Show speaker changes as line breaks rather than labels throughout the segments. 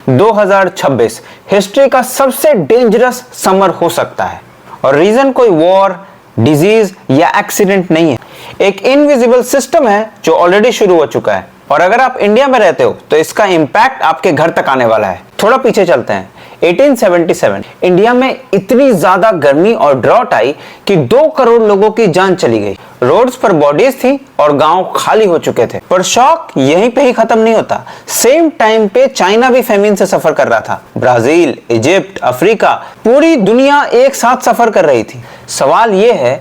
2026 history का सबसे dangerous summer हो सकता है और रीजन कोई वॉर, डिजीज या एक्सीडेंट नहीं है। एक इनविजिबल सिस्टम है जो ऑलरेडी शुरू हो चुका है और अगर आप इंडिया में रहते हो तो इसका इंपैक्ट आपके घर तक आने वाला है। थोड़ा पीछे चलते हैं। 1877 इंडिया में इतनी ज्यादा गर्मी और ड्रॉट आई कि 2 करोड़ लोगों की जान चली गई। रोड्स पर बॉडीज थी और गांव खाली हो चुके थे। पर शॉक यहीं पे ही खत्म नहीं होता। सेम टाइम पे चाइना भी फेमिन से सफर कर रहा था। ब्राजील, इजिप्ट, अफ्रीका, पूरी दुनिया एक साथ सफर कर रही थी। सवाल यह है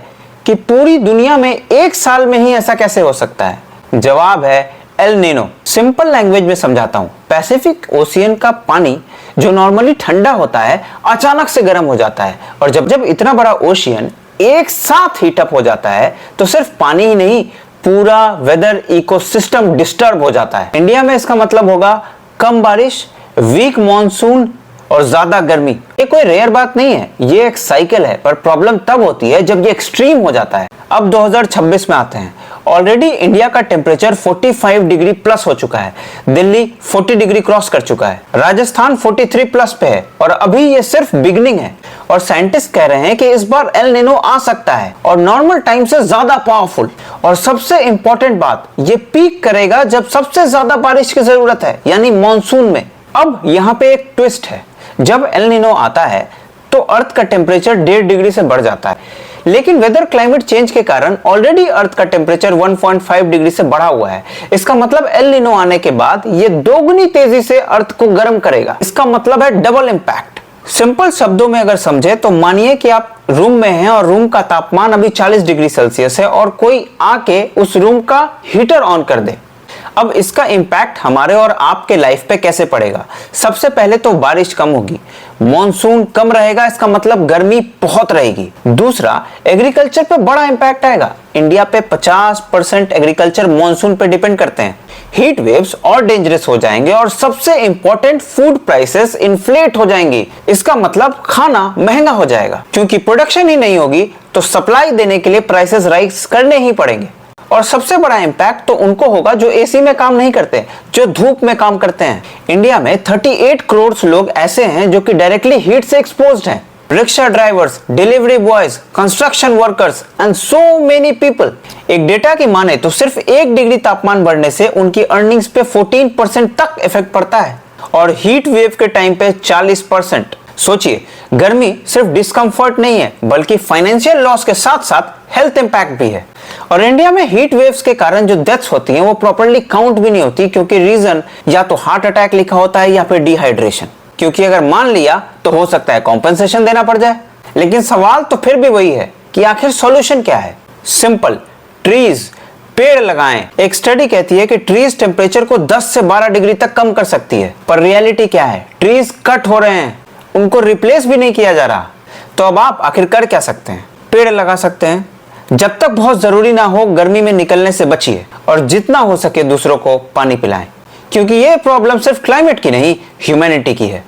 कि पूरी दुनिया में एक साल में ही ऐसा कैसे हो सकता है? जवाब है एल नीनो। सिंपल लैंग्वेज में समझाता हूं। पैसिफिक ओशियन का पानी जो नॉर्मली ठंडा होता है अचानक से गर्म हो जाता है और जब इतना बड़ा ओशियन एक साथ हीट अप हो जाता है तो सिर्फ पानी ही नहीं, पूरा वेदर इकोसिस्टम डिस्टर्ब हो जाता है। इंडिया में इसका मतलब होगा कम बारिश, वीक मॉनसून और ज्यादा गर्मी। ये कोई रेयर बात नहीं है, ये एक साइकिल है। पर प्रॉब्लम तब होती है जब ये एक्सट्रीम हो जाता है। अब 2026 में आते हैं। ऑलरेडी इंडिया का टेम्परेचर 45 डिग्री प्लस हो चुका है। दिल्ली 40 डिग्री क्रॉस कर चुका है। राजस्थान 43 प्लस पे है और अभी ये सिर्फ बिगनिंग है। और साइंटिस्ट कह रहे हैं कि इस बार एल नीनो आ सकता है और नॉर्मल टाइम से ज्यादा पावरफुल। और सबसे इंपॉर्टेंट बात, ये पीक करेगा जब सबसे ज्यादा बारिश की जरूरत है, यानी मॉनसून में। अब यहाँ पे एक ट्विस्ट है। जब एल नीनो आता है तो अर्थ का टेम्परेचर 1.5 डिग्री से बढ़ जाता है, लेकिन वेदर क्लाइमेट चेंज के कारण ऑलरेडी अर्थ का टेम्परेचर 1.5 डिग्री से बढ़ा हुआ है। इसका मतलब एल नीनो आने के बाद ये दोगुनी तेजी से अर्थ को गर्म करेगा। इसका मतलब है डबल इंपैक्ट। सिंपल शब्दों में अगर समझे तो मानिए कि आप रूम में हैं और रूम का तापमान अभी 40 डिग्री सेल्सियस है और कोई आके उस रूम का हीटर ऑन कर दे। अब इसका इंपैक्ट हमारे और आपके लाइफ पे कैसे पड़ेगा? सबसे पहले तो बारिश कम होगी, मॉनसून कम रहेगा, इसका मतलब गर्मी बहुत रहेगी। दूसरा, एग्रीकल्चर पे बड़ा इंपैक्ट आएगा। इंडिया पे 50% एग्रीकल्चर मॉनसून पे डिपेंड करते हैं। हीट वेव्स और डेंजरस हो जाएंगे और सबसे इंपॉर्टेंट, फूड प्राइसेस इन्फ्लेट हो जाएंगी। इसका मतलब खाना महंगा हो जाएगा। क्योंकि प्रोडक्शन ही नहीं होगी तो सप्लाई देने के लिए प्राइसेस राइज करने ही पड़ेंगे। और सबसे बड़ा इंपैक्ट तो उनको होगा जो एसी में काम नहीं करते, जो धूप में काम करते हैं। इंडिया में 38 करोड़ लोग ऐसे हैं जो कि डायरेक्टली हीट से एक्सपोज्ड हैं। Rickshaw drivers, delivery boys, construction workers and so many people. एक डेटा की माने तो सिर्फ 1 डिग्री तापमान बढ़ने से उनकी अर्निंग्स पे 14% तक इफेक्ट पड़ता है और हीट वेव के टाइम पे 40%। सोचिए, गर्मी सिर्फ डिस्कंफर्ट नहीं है बल्कि फाइनेंशियल लॉस के साथ साथ हेल्थ इंपैक्ट भी है। और इंडिया में हीट वेव्स के कारण जो डेथ्स होती हैं वो प्रॉपर्ली काउंट भी नहीं होती, क्योंकि रीजन या तो हार्ट अटैक लिखा होता है या फिर डिहाइड्रेशन। क्योंकि अगर मान लिया तो हो सकता है कॉम्पेंसेशन देना पड़ जाए। लेकिन सवाल तो फिर भी वही है कि आखिर सॉल्यूशन क्या है? सिंपल, ट्रीज, पेड़ लगाएं। एक स्टडी कहती है कि ट्रीज टेम्परेचर को 10 से 12 डिग्री तक कम कर सकती है। पर रियलिटी क्या है? ट्रीज कट हो रहे हैं, उनको रिप्लेस भी नहीं किया जा रहा। तो अब आप आखिर कर क्या सकते हैं? पेड़ लगा सकते हैं। जब तक बहुत जरूरी ना हो गर्मी में निकलने से बचिए और जितना हो सके दूसरों को पानी पिलाएं, क्योंकि ये प्रॉब्लम सिर्फ क्लाइमेट की नहीं, ह्यूमैनिटी की है।